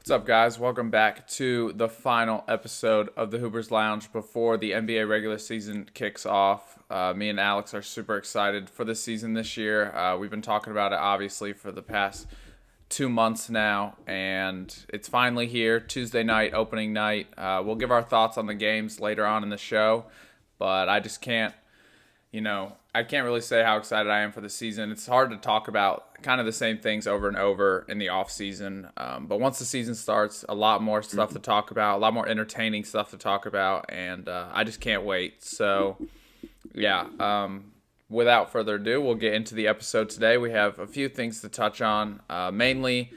What's up, guys? Welcome back to the final episode of the Hoopers Lounge before the NBA regular season kicks off. Me and Alex are super excited for this season this year. We've been talking about it, obviously, for the past 2 months now, and it's finally here. Tuesday night, opening night. We'll give our thoughts on the games later on in the show, but I just can't I can't really say how excited I am for the season. It's hard to talk about kind of the same things over and over in the off season. But once the season starts, a lot more stuff to talk about, a lot more entertaining stuff to talk about, and I just can't wait. So, without further ado, we'll get into the episode today. We have a few things to touch on. Mainly,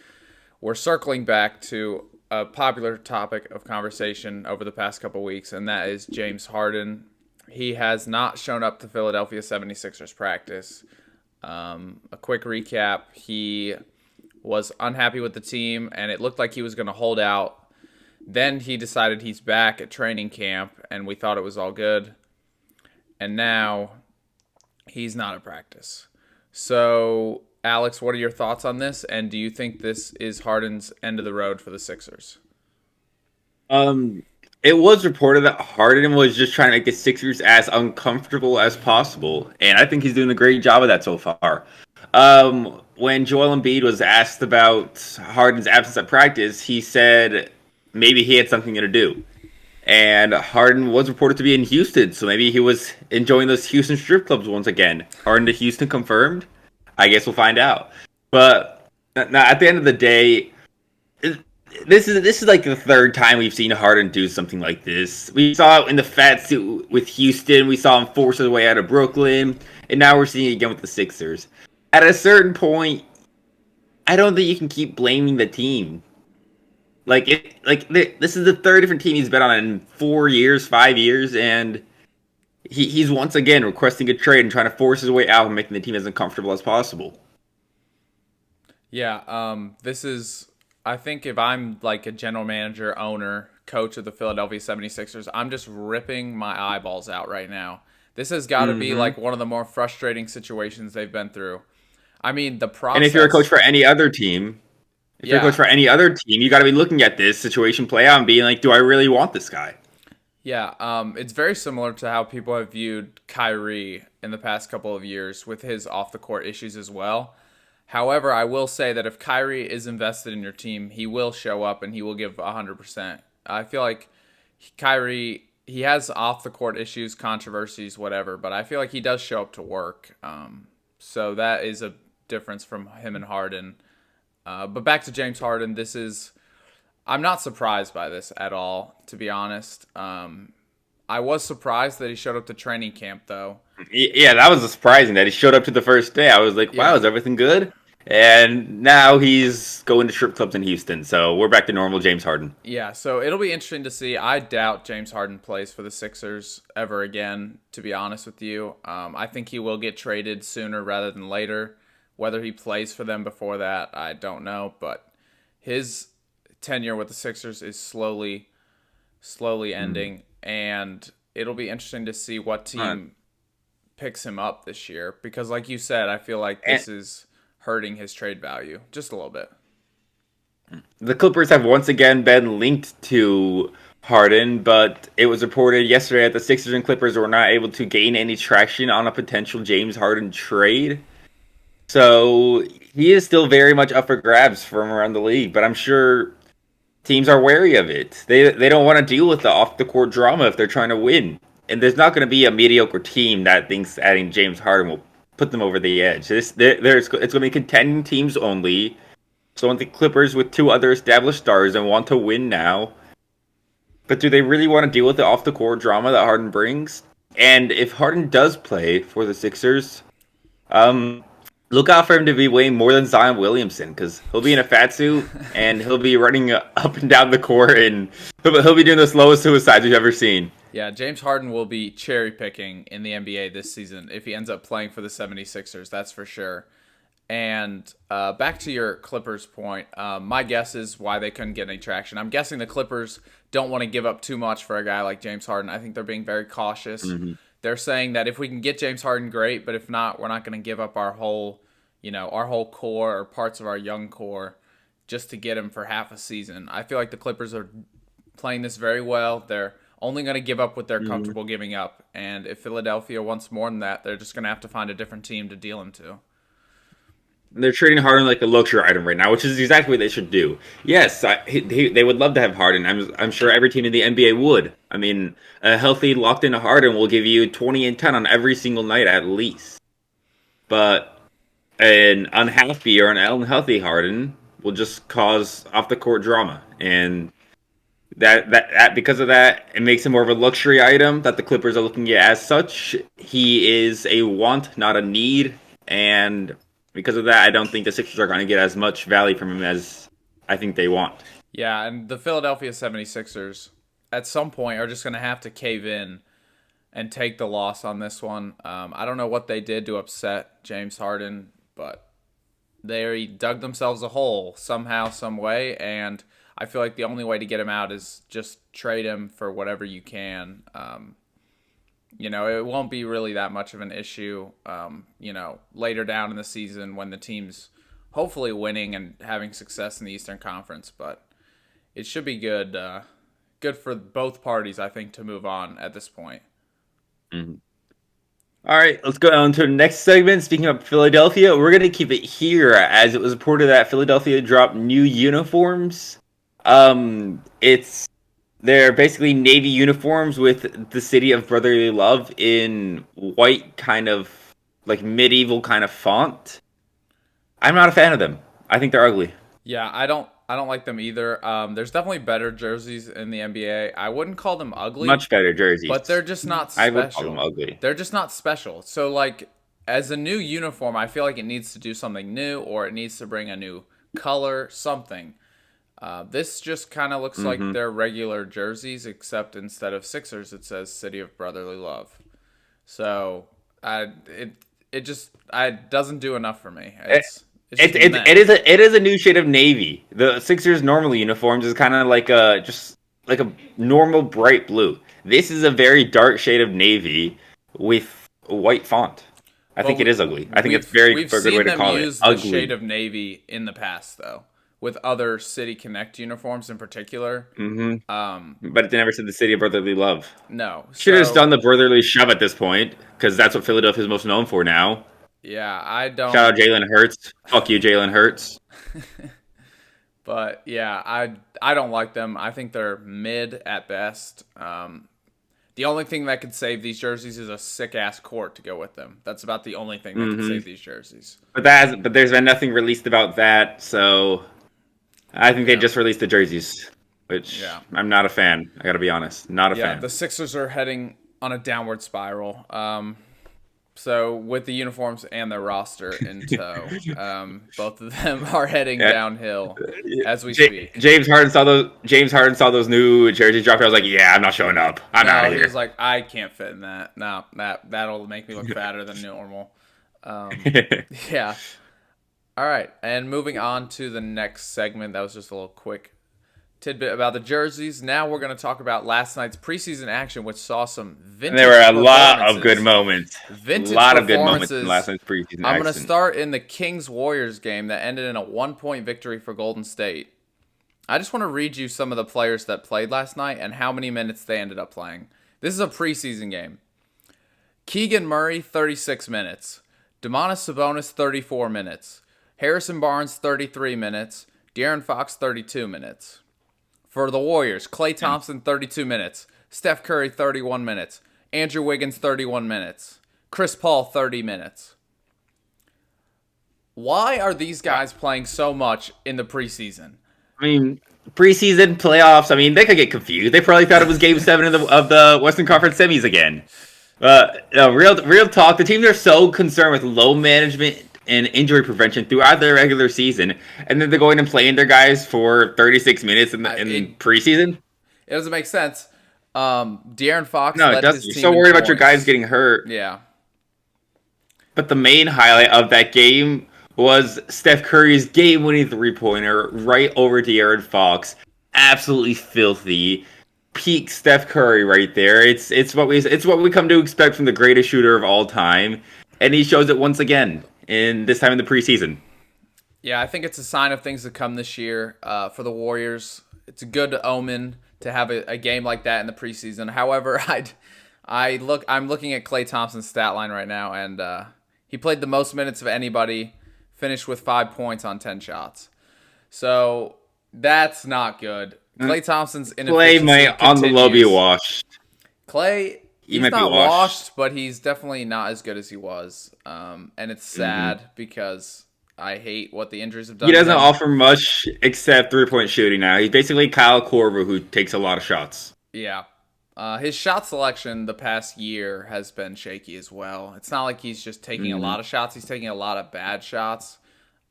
we're circling back to a popular topic of conversation over the past couple weeks, and that is James Harden. He has not shown up to Philadelphia 76ers practice. A quick recap, he was unhappy with the team, and it looked like he was going to hold out. Then he decided he's back at training camp, and we thought it was all good. And now he's not at practice. So, Alex, what are your thoughts on this? And do you think this is Harden's end of the road for the Sixers? It was reported that Harden was just trying to make the Sixers as uncomfortable as possible, and I think he's doing a great job of that so far. When Joel Embiid was asked about Harden's absence at practice, he said maybe he had something to do. And Harden was reported to be in Houston, so maybe he was enjoying those Houston strip clubs once again. Harden to Houston confirmed? I guess we'll find out. But now, at the end of the day, this is like the third time we've seen Harden do something like this. We saw it in the fat suit with Houston. We saw him force his way out of Brooklyn, and now we're seeing it again with the Sixers. At a certain point, I don't think you can keep blaming the team. This is the third different team he's been on in 4 years, 5 years, and he's once again requesting a trade and trying to force his way out and making the team as uncomfortable as possible. This is, I think if I'm like a general manager, owner, coach of the Philadelphia 76ers, I'm just ripping my eyeballs out right now. This has got to be like one of the more frustrating situations they've been through. I mean, the And if you're a coach process. for any other team, if you're a coach Yeah. for any other team, you got to be looking at this situation play out and being like, do I really want this guy? It's very similar to how people have viewed Kyrie in the past couple of years with his off the court issues as well. However, I will say that if Kyrie is invested in your team, he will show up and he will give 100%. I feel like Kyrie, he has off the court issues, controversies, whatever, but I feel like he does show up to work. So that is a difference from him and Harden. But back to James Harden, I'm not surprised by this at all, to be honest. I was surprised that he showed up to training camp, though. Yeah, that was surprising that he showed up to the first day. I was like, wow, Yeah. is everything good? And now he's going to strip clubs in Houston. So we're back to normal James Harden. Yeah, so it'll be interesting to see. I doubt James Harden plays for the Sixers ever again, to be honest with you. I think he will get traded sooner rather than later. Whether he plays for them before that, I don't know. But his tenure with the Sixers is slowly ending, and it'll be interesting to see what Uh, team picks him up this year. Because, like you said, I feel like and this is hurting his trade value just a little bit. the Clippers have once again been linked to Harden, but it was reported yesterday that the Sixers and Clippers were not able to gain any traction on a potential James Harden trade. So he is still very much up for grabs from around the league, but I'm sure teams are wary of it. They don't want to deal with the off the court drama if they're trying to win. And there's not going to be a mediocre team that thinks adding James Harden will put them over the edge. It's going to be contending teams only. So I want the Clippers with two other established stars and want to win now. But do they really want to deal with the off the court drama that Harden brings? And if Harden does play for the Sixers, um, look out for him to be weighing more than Zion Williamson because he'll be in a fat suit and he'll be running up and down the court and he'll be doing the slowest suicides you've ever seen. Yeah, James Harden will be cherry picking in the NBA this season if he ends up playing for the 76ers, that's for sure. And back to your Clippers point, my guess is why they couldn't get any traction. I'm guessing the Clippers don't want to give up too much for a guy like James Harden. I think they're being very cautious. Mm-hmm. They're saying that if we can get James Harden, great, but if not, we're not going to give up our whole core or parts of our young core just to get him for half a season. I feel like the Clippers are playing this very well. They're only going to give up what they're comfortable giving up. And if Philadelphia wants more than that, they're just going to have to find a different team to deal him to. They're treating Harden like a luxury item right now, which is exactly what they should do. Yes, they would love to have Harden. I'm sure every team in the NBA would. I mean, a healthy, locked-in Harden will give you 20 and 10 on every single night at least. But an unhappy or an unhealthy Harden will just cause off-the-court drama. And that because of that, it makes him more of a luxury item that the Clippers are looking at as such. He is a want, not a need. And because of that, I don't think the Sixers are going to get as much value from him as I think they want. Yeah, and the Philadelphia 76ers at some point are just going to have to cave in and take the loss on this one. I don't know what they did to upset James Harden, but they dug themselves a hole somehow, some way, and I feel like the only way to get him out is just trade him for whatever you can. It won't be really that much of an issue, later down in the season when the team's hopefully winning and having success in the Eastern Conference. But it should be good for both parties, I think, to move on at this point. Mm-hmm. All right, let's go on to the next segment. Speaking of Philadelphia, we're going to keep it here as it was reported that Philadelphia dropped new uniforms. They're basically navy uniforms with the city of brotherly love in white, kind of like medieval kind of font. I'm not a fan of them. I think they're ugly. Yeah, I don't like them either. There's definitely better jerseys in the NBA. I wouldn't call them ugly. Much better jerseys. But they're just not special. I would call them ugly. They're just not special. So, like, as a new uniform, I feel like it needs to do something new, or it needs to bring a new color, something. This just kind of looks like their regular jerseys, except instead of Sixers, it says City of Brotherly Love. So it doesn't do enough for me. It is a new shade of navy. The Sixers' normal uniforms is kind of like a normal bright blue. This is a very dark shade of navy with a white font. I think it is ugly. I think it's a good way to call it. We've seen them use the shade of navy in the past, though, with other City Connect uniforms in particular. But it never said the City of Brotherly Love. No. Should have just done the Brotherly Shove at this point, because that's what Philadelphia is most known for now. Yeah, I don't... Shout out Jalen Hurts. Fuck you, Jalen Hurts. But, yeah, I don't like them. I think they're mid at best. The only thing that could save these jerseys is a sick-ass court to go with them. That's about the only thing that could save these jerseys. But there's been nothing released about that, so... I think they just released the jerseys, which I'm not a fan. I got to be honest, not a fan. Yeah, the Sixers are heading on a downward spiral. So with the uniforms and their roster in tow, both of them are heading downhill as we speak. James Harden saw those new jerseys drop. I was like, yeah, I'm not showing up. I'm out of here. He was like, I can't fit in that. No, that'll make me look fatter than normal. Yeah. All right, and moving on to the next segment. That was just a little quick tidbit about the jerseys. Now we're going to talk about last night's preseason action, which saw some vintage There were a lot of good moments. A lot of good moments in last night's preseason action. I'm going to start in the Kings-Warriors game that ended in a 1-point victory for Golden State. I just want to read you some of the players that played last night and how many minutes they ended up playing. This is a preseason game. Keegan Murray, 36 minutes. Domantas Sabonis, 34 minutes. Harrison Barnes, 33 minutes. De'Aaron Fox, 32 minutes. For the Warriors, Klay Thompson, 32 minutes. Steph Curry, 31 minutes. Andrew Wiggins, 31 minutes. Chris Paul, 30 minutes. Why are these guys playing so much in the preseason? I mean, preseason playoffs, they could get confused. They probably thought it was Game 7 of the Western Conference semis again. No, real talk, the teams are so concerned with low management and injury prevention throughout their regular season, and then they're going and playing their guys for 36 minutes in preseason. It doesn't make sense. De'Aaron Fox. No, it doesn't. You're so worried about your guys getting hurt. Yeah. But the main highlight of that game was Steph Curry's game-winning three-pointer right over De'Aaron Fox. Absolutely filthy. Peak Steph Curry right there. It's what we come to expect from the greatest shooter of all time, and he shows it once again. In this time in the preseason. Yeah, I think it's a sign of things to come this year for the Warriors. It's a good omen to have a game like that in the preseason. However, I'm looking at Klay Thompson's stat line right now, and he played the most minutes of anybody, finished with 5 points on 10 shots. So that's not good. Klay Thompson's Clay inefficiency might on the low be continues. washed. Klay, He he's might be not washed. washed, but he's definitely not as good as he was. And it's Hmm. sad because I hate what the injuries have He done to doesn't him. offer much except 3-point shooting now. He's basically Kyle Korver who takes a lot of shots. Yeah. His shot selection the past year has been shaky as well. It's not like he's just taking a Hmm. lot of shots, he's taking a lot of bad shots.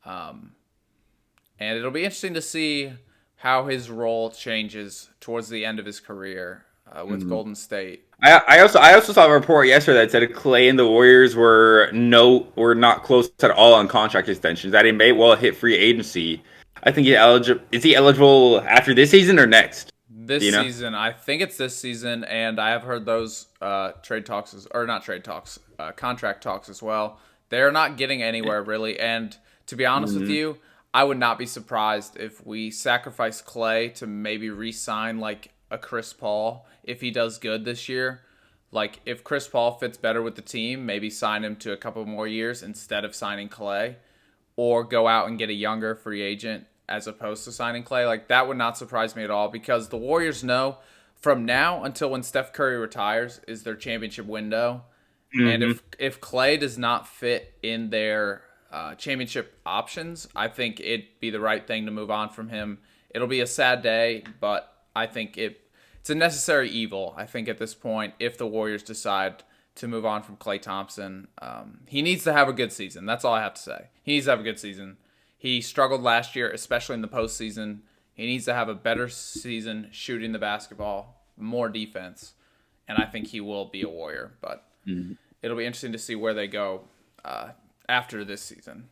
And it'll be interesting to see how his role changes towards the end of his career with Hmm. Golden State. I also saw a report yesterday that said Clay and the Warriors were not close at all on contract extensions. That he may well hit free agency. I think he eligible after this season or next? Do This you know? season, I think it's this season, and I have heard those trade talks, or not trade talks, contract talks as well. They're not getting anywhere really, and to be honest with Hmm. you, I would not be surprised if we sacrifice Clay to maybe re-sign like a Chris Paul if he does good this year. Like if Chris Paul fits better with the team, maybe sign him to a couple more years instead of signing Clay, or go out and get a younger free agent as opposed to signing Clay. Like that would not surprise me at all because the Warriors know from now until when Steph Curry retires is their championship window. And Hmm. if Clay does not fit in their championship options, I think it'd be the right thing to move on from him. It'll be a sad day, but I think it's a necessary evil. I think at this point, if the Warriors decide to move on from Klay Thompson, he needs to have a good season. That's all I have to say. He needs to have a good season. He struggled last year, especially in the postseason. He needs to have a better season shooting the basketball, more defense, and I think he will be a Warrior. But it'll be interesting to see where they go after this season.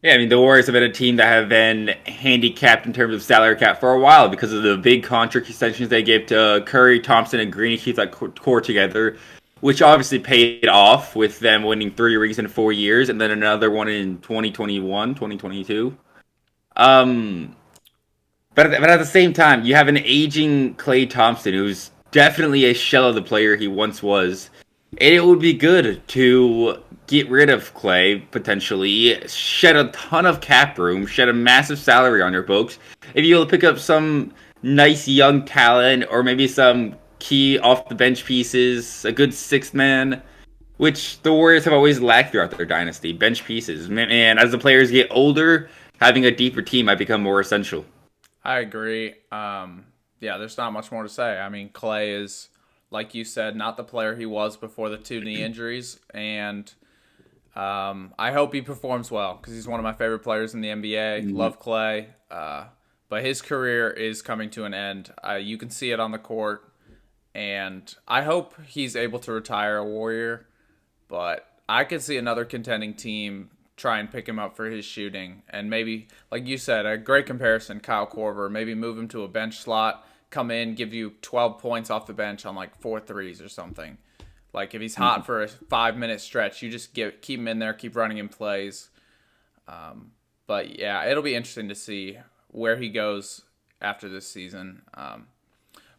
Yeah, I mean the Warriors have been a team that have been handicapped in terms of salary cap for a while because of the big contract extensions they gave to Curry, Thompson, and Green to keep that core together, which obviously paid off with them winning 3 rings in 4 years and then another one in 2021, 2022. Um, but at the same time, you have an aging Klay Thompson who's definitely a shell of the player he once was. And it would be good to get rid of Clay, potentially, shed a ton of cap room, shed a massive salary on your books. If you'll pick up some nice young talent, or maybe some key off the bench pieces, a good sixth man, which the Warriors have always lacked throughout their dynasty, bench pieces. And as the players get older, having a deeper team might become more essential. I agree. Yeah, there's not much more to say. I mean, Clay is, like you said, not the player he was before the two knee injuries, and I hope he performs well because he's one of my favorite players in the NBA. Mhm. Love Clay, but his career is coming to an end. You can see it on the court, and I hope he's able to retire a Warrior. But I could see another contending team try and pick him up for his shooting, and maybe, like you said, a great comparison, Kyle Korver. Maybe move him to a bench slot, come in, give you 12 points off the bench on like four threes or something. Like if he's hot for a 5 minute stretch, you just keep him in there, keep running him plays. But yeah, it'll be interesting to see where he goes after this season.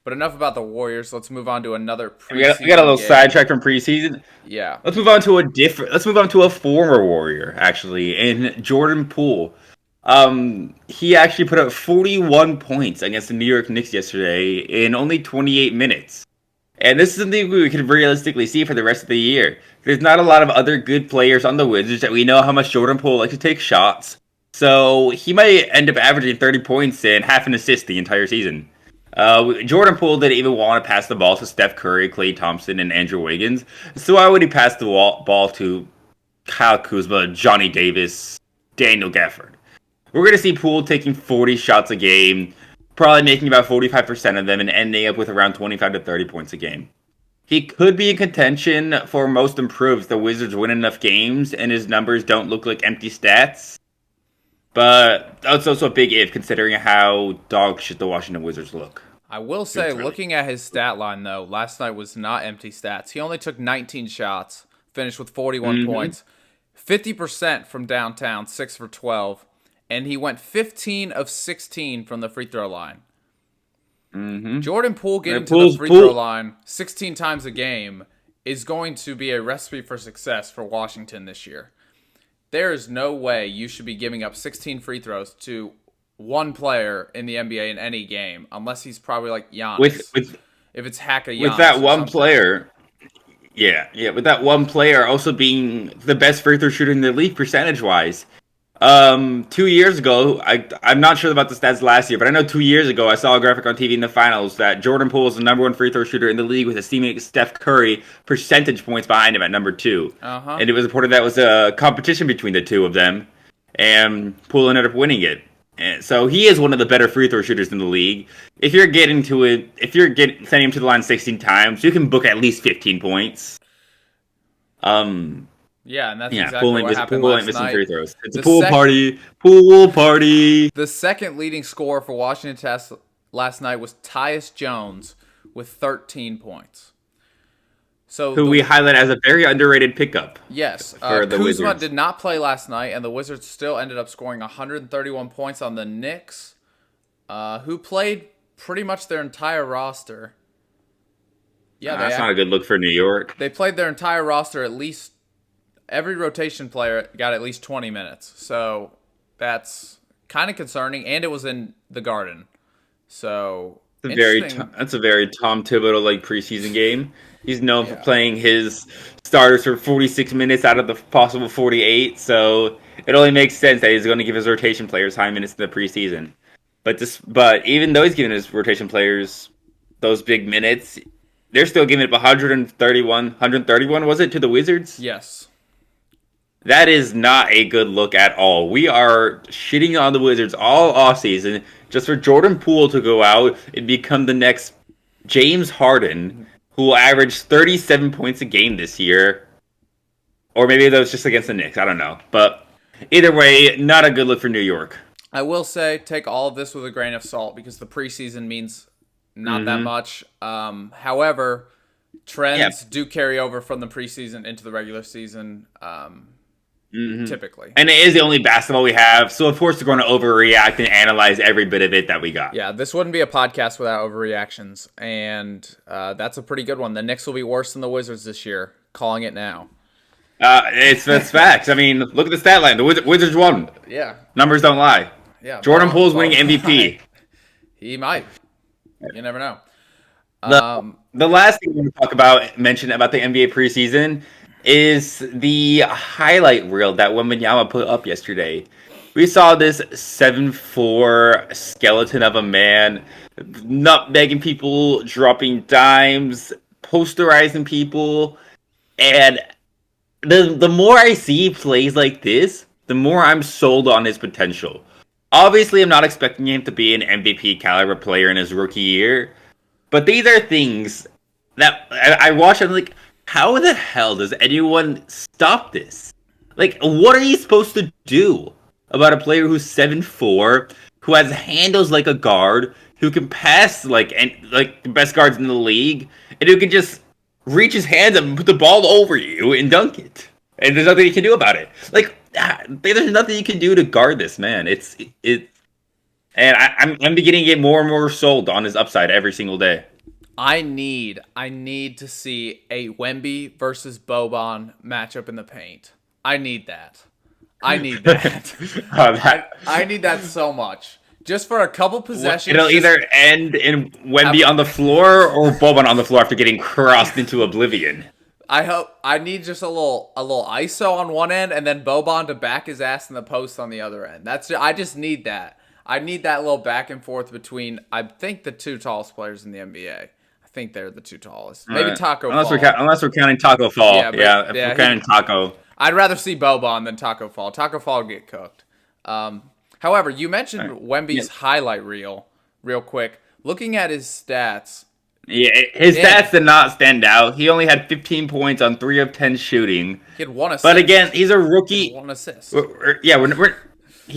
But enough about the Warriors. Let's move on to another We got a preseason little game. sidetrack from preseason. Yeah, Let's move on to a different. Let's move on to a former Warrior, actually, in Jordan Poole. He actually put up 41 points against the New York Knicks yesterday in only 28 minutes. And this is something we could realistically see for the rest of the year. There's not a lot of other good players on the Wizards that we know how much Jordan Poole likes to take shots. So he might end up averaging 30 points and half an assist the entire season. Jordan Poole didn't even want to pass the ball to Steph Curry, Klay Thompson, and Andrew Wiggins. So why would he pass the ball to Kyle Kuzma, Johnny Davis, Daniel Gafford? We're going to see Poole taking 40 shots a game, probably making about 45% of them, and ending up with around 25 to 30 points a game. He could be in contention for most improved if the Wizards win enough games and his numbers don't look like empty stats. But that's also a big if, considering how dog shit the Washington Wizards look. I will say, Truthfully. looking at his stat line though, last night was not empty stats. He only took 19 shots, finished with 41 Mm-hmm. points. 50% from downtown, 6 for 12, and he went 15 of 16 from the free throw line. Mm-hmm. Jordan Poole getting to the free throw line 16 times a game is going to be a recipe for success for Washington this year. There is no way you should be giving up 16 free throws to one player in the NBA in any game, unless he's probably like Giannis. If it's Haka Giannis. With that one player, with that one player also being the best free throw shooter in the league percentage-wise. 2 years ago, I'm not sure about the stats last year, but I know 2 years ago I saw a graphic on TV in the finals that Jordan Poole is the number one free throw shooter in the league with his teammate Steph Curry percentage points behind him at number 2. And it was reported that was a competition between the two of them, and Poole ended up winning it. And so he is one of the better free throw shooters in the league. If you're sending him to the line 16 times, you can book at least 15 points. Yeah, and that's exactly what happened last night. Free throws. It's a pool party. Pool party. The second leading scorer for Washington last night was Tyus Jones with 13 points. Who we highlight as a very underrated pickup. Yes. For the Kuzma Wizards. did not play last night, and the Wizards still ended up scoring 131 points on the Knicks, who played pretty much their entire roster. Yeah, that's not a good look for New York. They played their entire roster at least. Every rotation player got at least 20 minutes. So that's kind of concerning. And it was in the Garden. So that's a very Tom Thibodeau-like preseason game. He's known for playing his starters for 46 minutes out of the possible 48. So it only makes sense that he's going to give his rotation players high minutes in the preseason. But even though he's giving his rotation players those big minutes, they're still giving up 131 was it, to the Wizards? Yes. That is not a good look at all. We are shitting on the Wizards all offseason just for Jordan Poole to go out and become the next James Harden, who will average 37 points a game this year. Or maybe that was just against the Knicks. I don't know. But either way, not a good look for New York. I will say, take all of this with a grain of salt because the preseason means not that much. However, trends do carry over from the preseason into the regular season. Typically. And it is the only basketball we have, so of course we're going to overreact and analyze every bit of it that we got. Yeah, this wouldn't be a podcast without overreactions, and that's a pretty good one. The Knicks will be worse than the Wizards this year. Calling it now. That's facts. I mean, look at the stat line. The Wizards won. Yeah. Numbers don't lie. Yeah. Jordan Poole's winning MVP. He might. You never know. The last thing we want to mention about the NBA preseason is the highlight reel that Wembanyama put up yesterday. We saw this 7'4" skeleton of a man nutmegging people, dropping dimes, posterizing people, and the more I see plays like this, the more I'm sold on his potential. Obviously, I'm not expecting him to be an MVP caliber player in his rookie year, but these are things that I watch and I'm like, how the hell does anyone stop this? Like, what are you supposed to do about a player who's 7'4", who has handles like a guard, who can pass like the best guards in the league, and who can just reach his hands up and put the ball over you and dunk it? And there's nothing you can do about it. Like, there's nothing you can do to guard this man. And I'm beginning to get more and more sold on his upside every single day. I need to see a Wemby versus Boban matchup in the paint. I need that. I need that so much. Just for a couple possessions. It'll either end in Wemby on the floor or Boban on the floor after getting crossed into oblivion. I need just a little ISO on one end and then Boban to back his ass in the post on the other end. I just need that. I need that little back and forth between, I think, the two tallest players in the NBA. I think they're the two tallest. Maybe Taco Fall. Unless we're counting Taco Fall. If we're counting Taco. I'd rather see Boban than Taco Fall. Taco Fall get cooked. However, you mentioned Wemby's highlight reel real quick. Looking at his stats. Yeah, his stats did not stand out. He only had 15 points on 3 of 10 shooting. He had 1 assist. But again, he's a rookie. 1 assist. He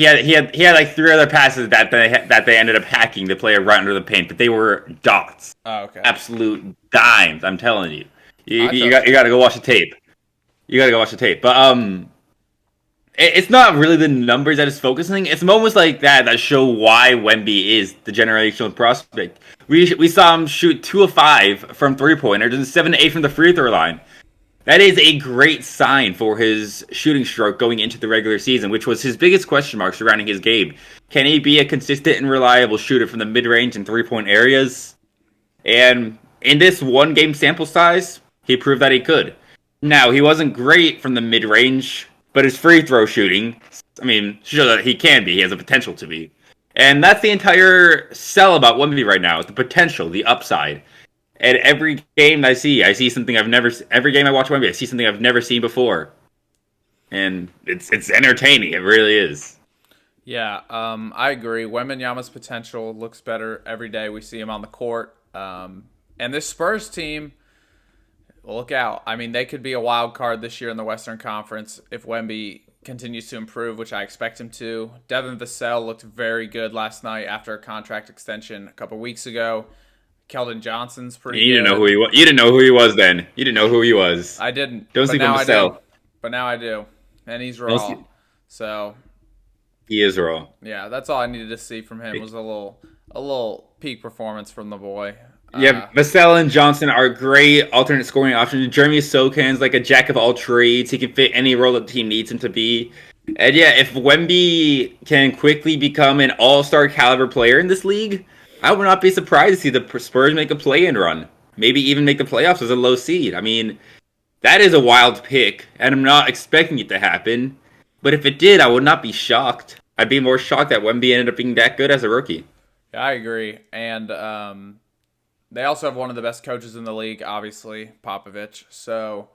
had like 3 other passes that they ended up hacking the player right under the paint, but they were dots. Oh, okay. Absolute dimes. I'm telling you. You got to go watch the tape. But it's not really the numbers that is focusing. It's moments like that show why Wemby is the generational prospect. We saw him shoot 2 of 5 from 3-pointers and 7 of 8 from the free throw line. That is a great sign for his shooting stroke going into the regular season, which was his biggest question mark surrounding his game. Can he be a consistent and reliable shooter from the mid range and 3-point areas? And in this one game sample size, he proved that he could. Now, he wasn't great from the mid range, but his free throw shooting, I mean, shows that he can be. He has the potential to be. And that's the entire sell about Wemby right now, the potential, the upside. And every game I see something I've never. Every game I watch Wemby, I see something I've never seen before, and it's entertaining. It really is. Yeah, I agree. Wembanyama's potential looks better every day we see him on the court. And this Spurs team, look out. I mean, they could be a wild card this year in the Western Conference if Wemby continues to improve, which I expect him to. Devin Vassell looked very good last night after a contract extension a couple weeks ago. Keldon Johnson's pretty good. You didn't know who he was. You didn't know who he was then. You didn't know who he was. I didn't. Don't sleep on Vassell. But now I do. And he's raw. So he is raw. Yeah, that's all I needed to see from him was a little peak performance from the boy. Yeah, Vassell and Johnson are great alternate scoring options. Jeremy Sokan's like a jack of all trades. He can fit any role that the team needs him to be. And yeah, if Wemby can quickly become an all-star caliber player in this league, I would not be surprised to see the Spurs make a play-in run. Maybe even make the playoffs as a low seed. I mean, that is a wild pick, and I'm not expecting it to happen. But if it did, I would not be shocked. I'd be more shocked that Wemby ended up being that good as a rookie. Yeah, I agree. And they also have one of the best coaches in the league, obviously, Popovich. So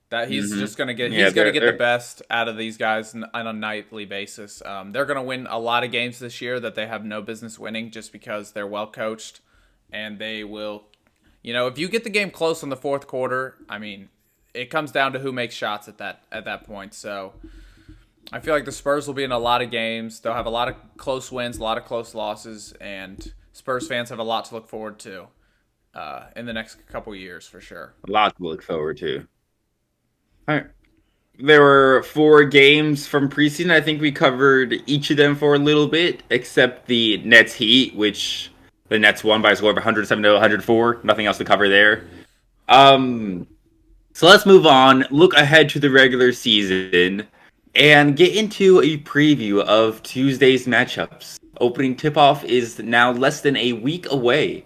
that he's just going to get the best out of these guys on a nightly basis. They're going to win a lot of games this year that they have no business winning just because they're well coached, and they will, if you get the game close in the fourth quarter, I mean, it comes down to who makes shots at that point. So I feel like the Spurs will be in a lot of games. They'll have a lot of close wins, a lot of close losses, and Spurs fans have a lot to look forward to in the next couple years for sure. A lot to look forward to. All right. There were 4 games from preseason. I think we covered each of them for a little bit, except the Nets Heat, which the Nets won by a score of 107 to 104. Nothing else to cover there. So let's move on, look ahead to the regular season, and get into a preview of Tuesday's matchups. Opening tip-off is now less than a week away.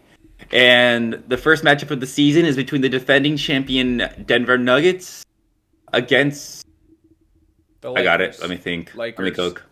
And the first matchup of the season is between the defending champion Denver Nuggets against... I got it. Let me think. Lakers. Let me cook.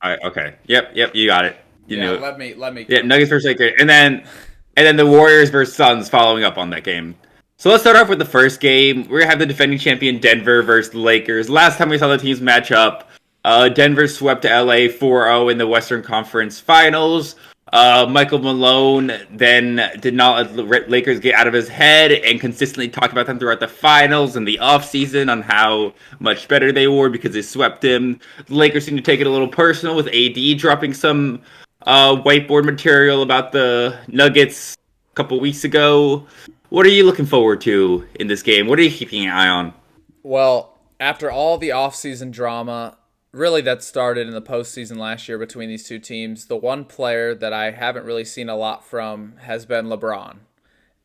All right, okay. Yep, you got it. You knew it. Let me Yeah, Nuggets versus Lakers. And then the Warriors versus Suns following up on that game. So let's start off with the first game. We're going to have the defending champion Denver versus the Lakers. Last time we saw the teams match up, Denver swept LA 4-0 in the Western Conference Finals. Michael Malone then did not let the Lakers get out of his head and consistently talked about them throughout the finals and the offseason on how much better they were because they swept him. The Lakers seemed to take it a little personal with AD dropping some whiteboard material about the Nuggets a couple weeks ago. What are you looking forward to in this game? What are you keeping an eye on? Well, after all the offseason drama, really that started in the postseason last year between these two teams, the one player that I haven't really seen a lot from has been LeBron.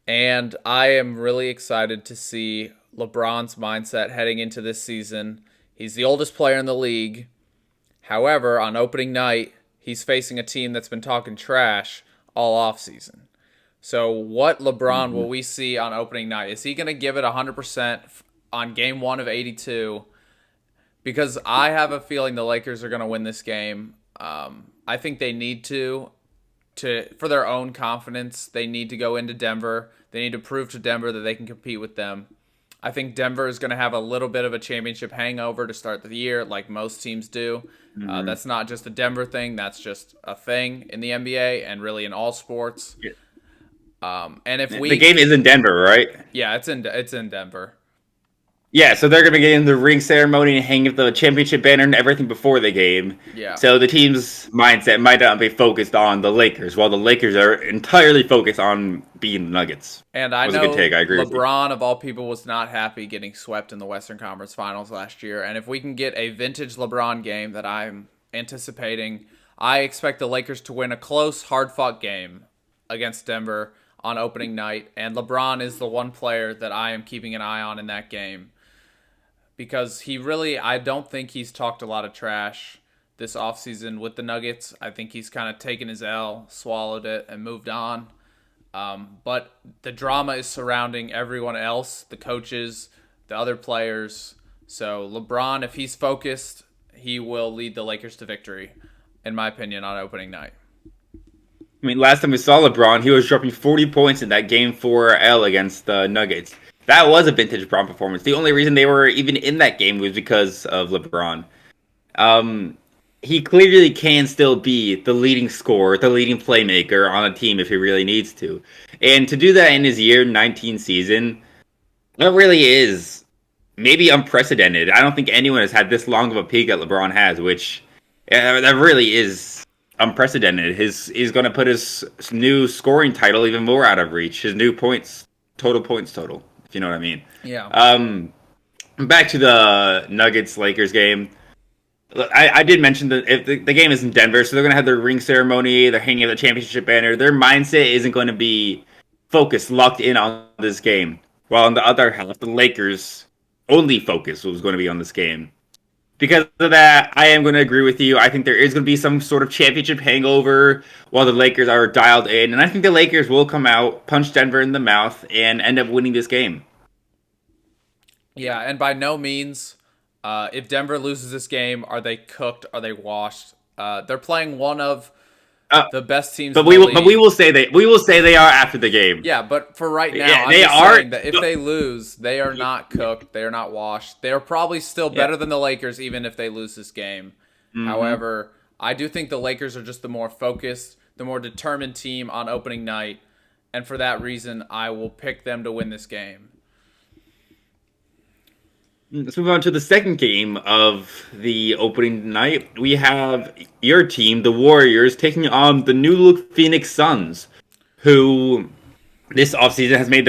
And I am really excited to see LeBron's mindset heading into this season. He's the oldest player in the league. However, on opening night, he's facing a team that's been talking trash all offseason. So what LeBron will we see on opening night? Is he going to give it 100% on game 1 of 82? Because I have a feeling the Lakers are going to win this game. I think they need to for their own confidence, they need to go into Denver. They need to prove to Denver that they can compete with them. I think Denver is going to have a little bit of a championship hangover to start the year, like most teams do. That's not just a Denver thing. That's just a thing in the NBA and really in all sports. Yeah. And if the game is in Denver, right? Yeah, it's in Denver. Yeah, so they're going to be getting the ring ceremony and hanging up the championship banner and everything before the game. Yeah. So the team's mindset might not be focused on the Lakers, while the Lakers are entirely focused on beating the Nuggets. And That I was a good know take. I agree with you. LeBron, of all people, was not happy getting swept in the Western Conference Finals last year. And if we can get a vintage LeBron game that I'm anticipating, I expect the Lakers to win a close, hard-fought game against Denver on opening night. And LeBron is the one player that I am keeping an eye on in that game. Because I don't think he's talked a lot of trash this offseason with the Nuggets. I think he's kind of taken his L, swallowed it, and moved on. But the drama is surrounding everyone else, the coaches, the other players. So LeBron, if he's focused, he will lead the Lakers to victory, in my opinion, on opening night. I mean, last time we saw LeBron, he was dropping 40 points in that Game 4 L against the Nuggets. That was a vintage LeBron performance. The only reason they were even in that game was because of LeBron. He clearly can still be the leading scorer, the leading playmaker on a team if he really needs to. And to do that in his year 19 season, that really is maybe unprecedented. I don't think anyone has had this long of a peak that LeBron has, which that really is unprecedented. He's going to put his new scoring title even more out of reach. His new total. If you know what I mean. Yeah. Back to the Nuggets Lakers game. I did mention that if the game is in Denver, so they're going to have their ring ceremony, they're hanging the championship banner. Their mindset isn't going to be focused, locked in on this game. While on the other half, the Lakers' only focus was going to be on this game. Because of that, I am going to agree with you. I think there is going to be some sort of championship hangover while the Lakers are dialed in. And I think the Lakers will come out, punch Denver in the mouth, and end up winning this game. Yeah, and by no means, if Denver loses this game, are they cooked? Are they washed? They're playing one of the best teams. But we will say they are after the game. Yeah, but for right now, Yeah, I'm they just are saying that if they lose, they are not cooked. They are not washed. They are probably still better than the Lakers, even if they lose this game. Mm-hmm. However, I do think the Lakers are just the more focused, the more determined team on opening night, and for that reason, I will pick them to win this game. Let's move on to the second game of the opening night. We have your team, the Warriors, taking on the new look Phoenix Suns, who this offseason has made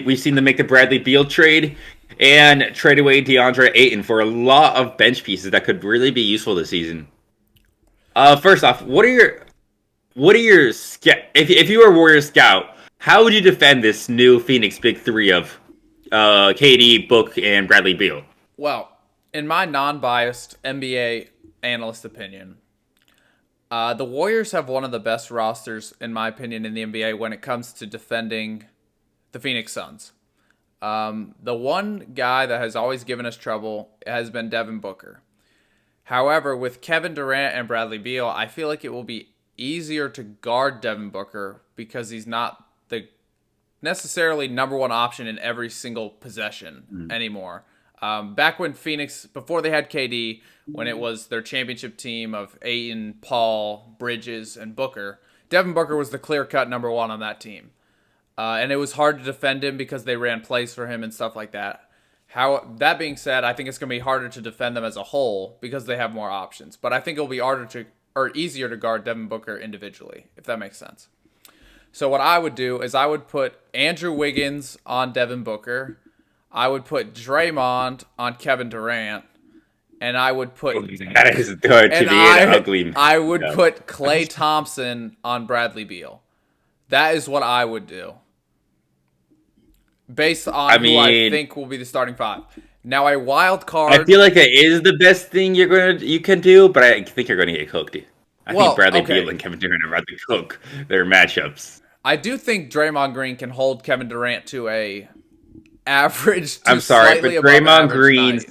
we've seen them make the Bradley Beal trade and trade away DeAndre Ayton for a lot of bench pieces that could really be useful this season. First off, what are your if you were a Warriors scout, how would you defend this new Phoenix big three of KD, Book, and Bradley Beal? Well, in my non-biased NBA analyst opinion, the Warriors have one of the best rosters, in my opinion, in the NBA when it comes to defending the Phoenix Suns. The one guy that has always given us trouble has been Devin Booker. However, with Kevin Durant and Bradley Beal, I feel like it will be easier to guard Devin Booker because he's not the necessarily number one option in every single possession anymore. Back when Phoenix, before they had KD, when it was their championship team of Ayton, Paul, Bridges, and Booker, Devin Booker was the clear-cut number one on that team. And it was hard to defend him because they ran plays for him and stuff like that. That being said, I think it's going to be harder to defend them as a whole because they have more options. But I think it'll be easier to guard Devin Booker individually, if that makes sense. So what I would do is I would put Andrew Wiggins on Devin Booker. I would put Draymond on Kevin Durant, and I would put that is going to be an ugly. I would put Klay Thompson on Bradley Beal. That is what I would do, based on who I think will be the starting five. Now a wild card. I feel like it is the best thing you can do, but I think you're going to get cooked. I think Bradley Beal and Kevin Durant are about to cook their matchups. I do think Draymond Green can hold Kevin Durant to a average. I'm sorry, but Draymond Green's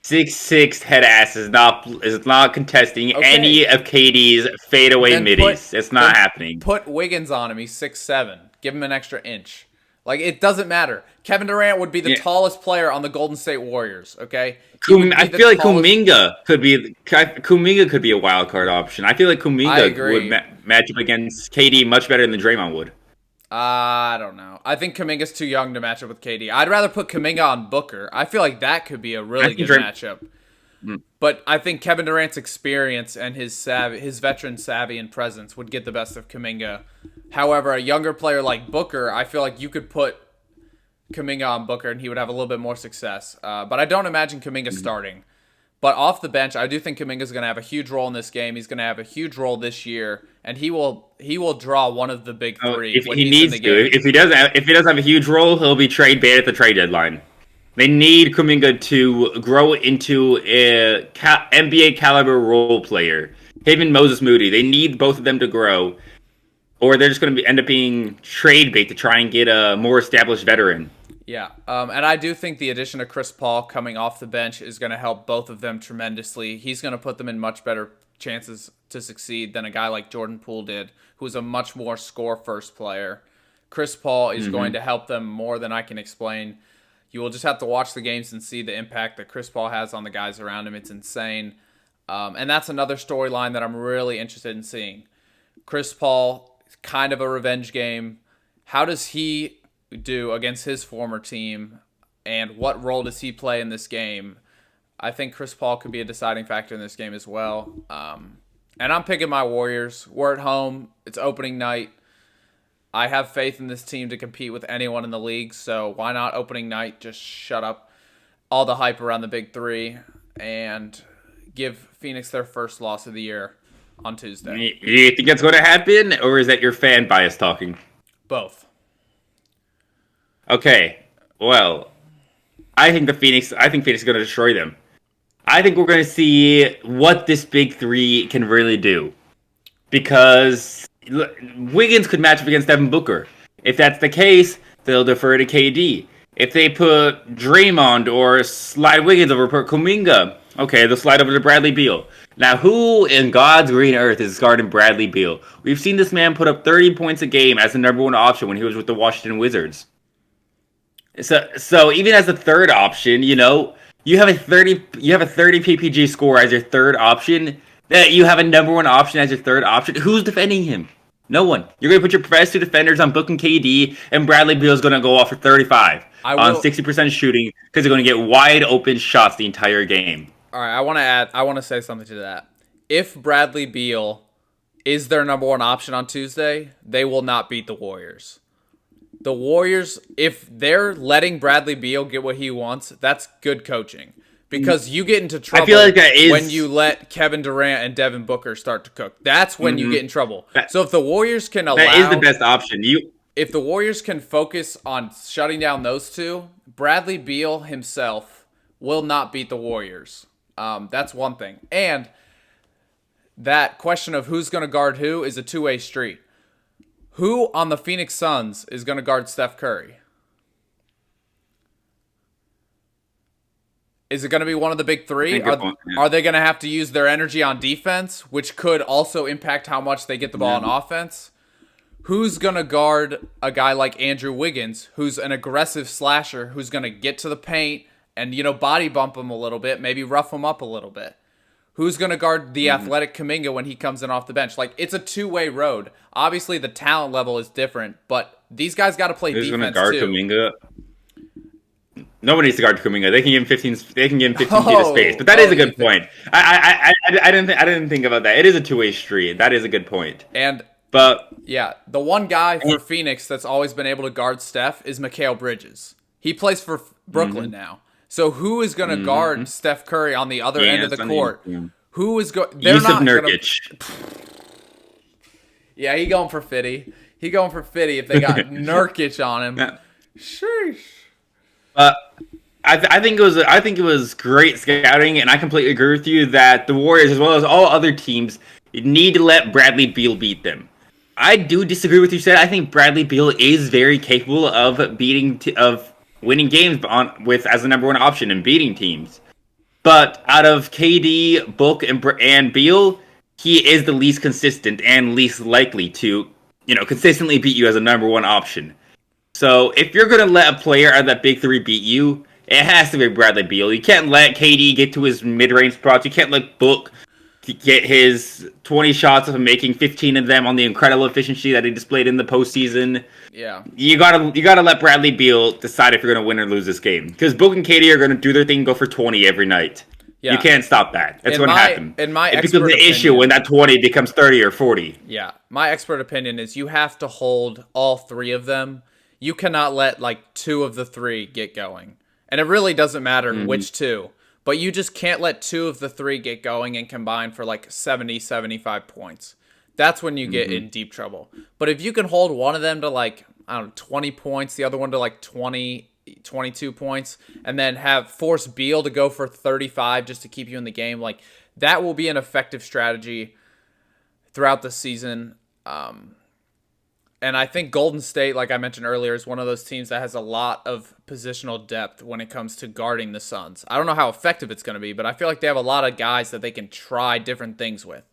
6'6" head ass is not contesting any of KD's fadeaway middies. It's not happening. Put Wiggins on him. He's 6'7". Give him an extra inch. Like, it doesn't matter. Kevin Durant would be the tallest player on the Golden State Warriors. Okay, I feel like Kuminga could be a wild card option. I feel like Kuminga would match up against KD much better than Draymond would. I don't know. I think Kuminga's too young to match up with KD. I'd rather put Kuminga on Booker. I feel like that could be a really good matchup. But I think Kevin Durant's experience and his veteran savvy and presence would get the best of Kuminga. However, a younger player like Booker, I feel like you could put Kuminga on Booker and he would have a little bit more success. But I don't imagine Kuminga starting. But off the bench, I do think Kuminga's going to have a huge role in this game. He's going to have a huge role this year, and he will draw one of the big three. If he needs to, if he does have a huge role, he'll be trade bait at the trade deadline. They need Kuminga to grow into a NBA caliber role player. Him and Moses Moody, they need both of them to grow, or they're just going to end up being trade bait to try and get a more established veteran. Yeah, and I do think the addition of Chris Paul coming off the bench is going to help both of them tremendously. He's going to put them in much better chances to succeed than a guy like Jordan Poole did, who is a much more score-first player. Chris Paul is going to help them more than I can explain. You will just have to watch the games and see the impact that Chris Paul has on the guys around him. It's insane. And that's another storyline that I'm really interested in seeing. Chris Paul, kind of a revenge game. How does he do against his former team, and what role does he play in this game? I think Chris Paul could be a deciding factor in this game as well. And I'm picking my Warriors. We're at home. It's opening night. I have faith in this team to compete with anyone in the league, so why not opening night just shut up all the hype around the big three and give Phoenix their first loss of the year on Tuesday. You think that's going to happen, or is that your fan bias talking? Both. Okay, well, I think Phoenix is going to destroy them. I think we're going to see what this big three can really do. Because Wiggins could match up against Devin Booker. If that's the case, they'll defer to KD. If they put Draymond or slide Wiggins over for Kuminga, okay, they'll slide over to Bradley Beal. Now, who in God's green earth is guarding Bradley Beal? We've seen this man put up 30 points a game as the number one option when he was with the Washington Wizards. So even as a third option, you have a 30 PPG score as your third option. That you have a number one option as your third option. Who's defending him? No one. You're going to put your best two defenders on Book and KD, and Bradley Beal's going to go off for 35 on 60% shooting because they're going to get wide open shots the entire game. All right, I want to say something to that. If Bradley Beal is their number one option on Tuesday, they will not beat the Warriors. The Warriors, if they're letting Bradley Beal get what he wants, that's good coaching. Because you get into trouble when you let Kevin Durant and Devin Booker start to cook. That's when you get in trouble. So if the Warriors can allow... That is the best option. If the Warriors can focus on shutting down those two, Bradley Beal himself will not beat the Warriors. That's one thing. And that question of who's going to guard who is a two-way street. Who on the Phoenix Suns is going to guard Steph Curry? Is it going to be one of the big three? Are they going to have to use their energy on defense, which could also impact how much they get the ball on offense? Who's going to guard a guy like Andrew Wiggins, who's an aggressive slasher, who's going to get to the paint and, body bump him a little bit, maybe rough him up a little bit? Who's going to guard the athletic Kuminga when he comes in off the bench? Like, it's a two-way road. Obviously, the talent level is different, but these guys got to play defense, going to guard too. Kuminga? Nobody needs to guard Kuminga. They can give him 15. They can give him 15 feet of space. But that is a good point. I didn't think about that. It is a two-way street. That is a good point. But the one guy for Phoenix that's always been able to guard Steph is Mikal Bridges. He plays for Brooklyn now. So who is going to guard Steph Curry on the other end of the court? Who is going? They're not Nurkic. Yeah, he going for 50. He going for 50 if they got Nurkic on him. Sheesh. I think it was great scouting, and I completely agree with you that the Warriors, as well as all other teams, need to let Bradley Beal beat them. I do disagree with you, said I think Bradley Beal is very capable of winning games as the number one option and beating teams. But out of KD, Book, and Beal, he is the least consistent and least likely to, consistently beat you as a number one option. So if you're going to let a player out of that big three beat you, it has to be Bradley Beal. You can't let KD get to his mid-range spots. You can't let Book get his 20 shots of making 15 of them on the incredible efficiency that he displayed in the postseason. Yeah. You gotta let Bradley Beal decide if you're gonna win or lose this game, because Book and Katie are gonna do their thing and go for 20 every night. Yeah. You can't stop that. That's gonna happen. In my it becomes an issue when that 20 becomes 30 or 40. Yeah, my expert opinion is you have to hold all three of them. You cannot let like two of the three get going, and it really doesn't matter which two. But you just can't let two of the three get going and combine for like 70, 75 points. That's when you get in deep trouble. But if you can hold one of them to like, I don't know, 20 points, the other one to like 20, 22 points, and then force Beal to go for 35 just to keep you in the game, like that will be an effective strategy throughout the season. And I think Golden State, like I mentioned earlier, is one of those teams that has a lot of positional depth when it comes to guarding the Suns. I don't know how effective it's going to be, but I feel like they have a lot of guys that they can try different things with.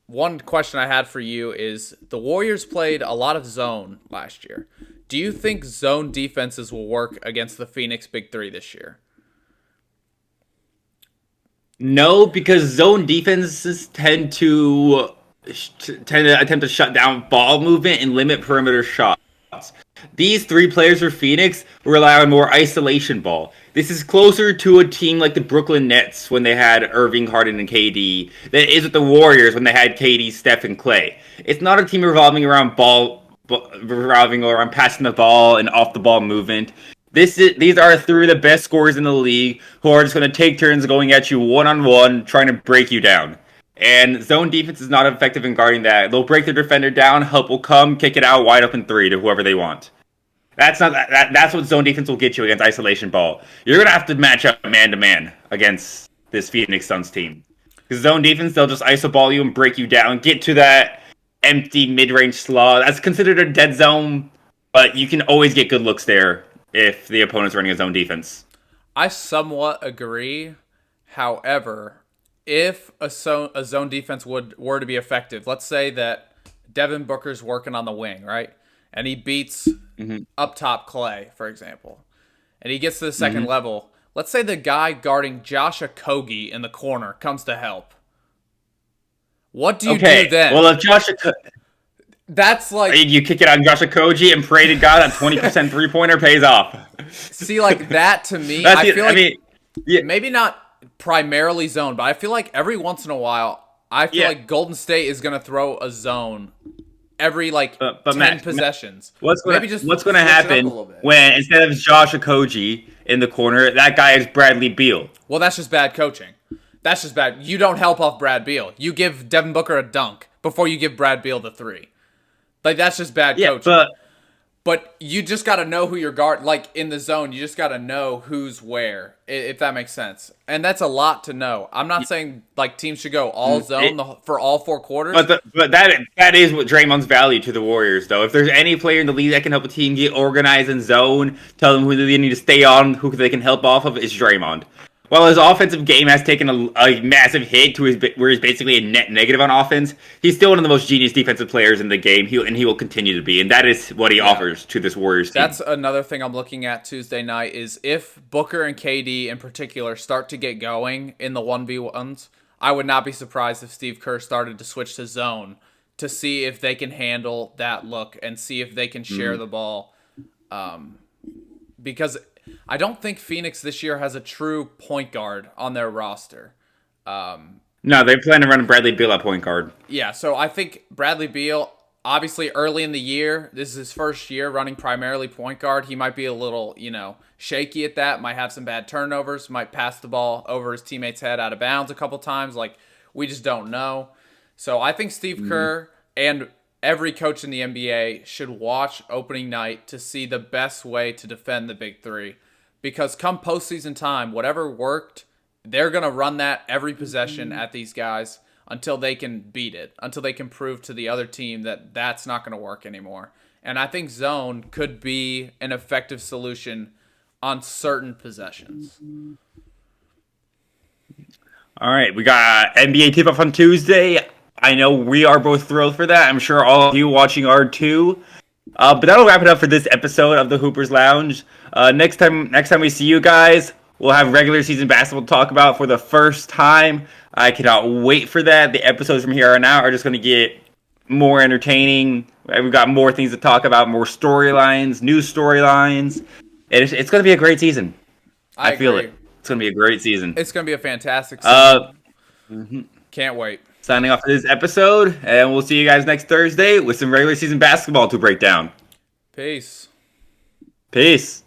One question I had for you is the Warriors played a lot of zone last year. Do you think zone defenses will work against the Phoenix Big Three this year? No, because zone defenses tend to attempt to shut down ball movement and limit perimeter shots. These three players for Phoenix rely on more isolation ball. This is closer to a team like the Brooklyn Nets when they had Irving, Harden, and KD than it is with the Warriors when they had KD, Steph, and Clay. It's not a team revolving around passing the ball and off the ball movement. These are three of the best scorers in the league who are just going to take turns going at you one-on-one, trying to break you down. And zone defense is not effective in guarding that. They'll break their defender down, help will come, kick it out wide open three to whoever they want. That's what zone defense will get you against isolation ball. You're going to have to match up man-to-man against this Phoenix Suns team. Because zone defense, they'll just iso ball you and break you down, get to that empty mid-range slot. That's considered a dead zone, but you can always get good looks there if the opponent's running a zone defense. I somewhat agree. However, if a zone defense were to be effective, let's say that Devin Booker's working on the wing, right? And he beats up top Clay, for example. And he gets to the second level. Let's say the guy guarding Josh Okogie in the corner comes to help. What do you do then? Well, if Josh that's like... You kick it on Josh Okogie and pray to God that 20% three-pointer pays off. See, like that to me, maybe not primarily zone, but I feel like every once in a while, I feel like Golden State is going to throw a zone every 10 possessions. What's going to happen when instead of Josh Okogie in the corner, that guy is Bradley Beal? Well, that's just bad coaching. That's just bad. You don't help off Brad Beal. You give Devin Booker a dunk before you give Brad Beal the three. Like, that's just bad coaching. But you just got to know who your guard, like in the zone, you just got to know who's where, if that makes sense. And that's a lot to know. I'm not saying like teams should go all zone for all four quarters. But that is what Draymond's value to the Warriors, though. If there's any player in the league that can help a team get organized in zone, tell them who they need to stay on, who they can help off of, it's Draymond. While his offensive game has taken a massive hit where he's basically a net negative on offense, he's still one of the most genius defensive players in the game, and he will continue to be, and that is what he offers to this Warriors team. That's another thing I'm looking at Tuesday night is if Booker and KD in particular start to get going in the 1v1s, I would not be surprised if Steve Kerr started to switch to zone to see if they can handle that look and see if they can share the ball. Because I don't think Phoenix this year has a true point guard on their roster. No, they plan to run Bradley Beal at point guard. Yeah, so I think Bradley Beal, obviously early in the year, this is his first year running primarily point guard. He might be a little, shaky at that, might have some bad turnovers, might pass the ball over his teammate's head out of bounds a couple times. Like, we just don't know. So I think Steve Kerr and every coach in the NBA should watch opening night to see the best way to defend the Big Three. Because come postseason time, whatever worked, they're going to run that every possession at these guys until they can beat it, until they can prove to the other team that that's not going to work anymore. And I think zone could be an effective solution on certain possessions. All right, we got NBA tip-off on Tuesday. I know we are both thrilled for that. I'm sure all of you watching are too. But that'll wrap it up for this episode of the Hoopers Lounge. Next time we see you guys, We'll have regular season basketball to talk about for the first time. I cannot wait for that. The episodes from here on out are just going to get more entertaining. We've got more things to talk about, more storylines, new storylines. It's going to be a great season. I feel it. It's going to be a great season. It's going to be a fantastic season. Can't wait. Signing off for this episode, and we'll see you guys next Thursday with some regular season basketball to break down. Peace. Peace.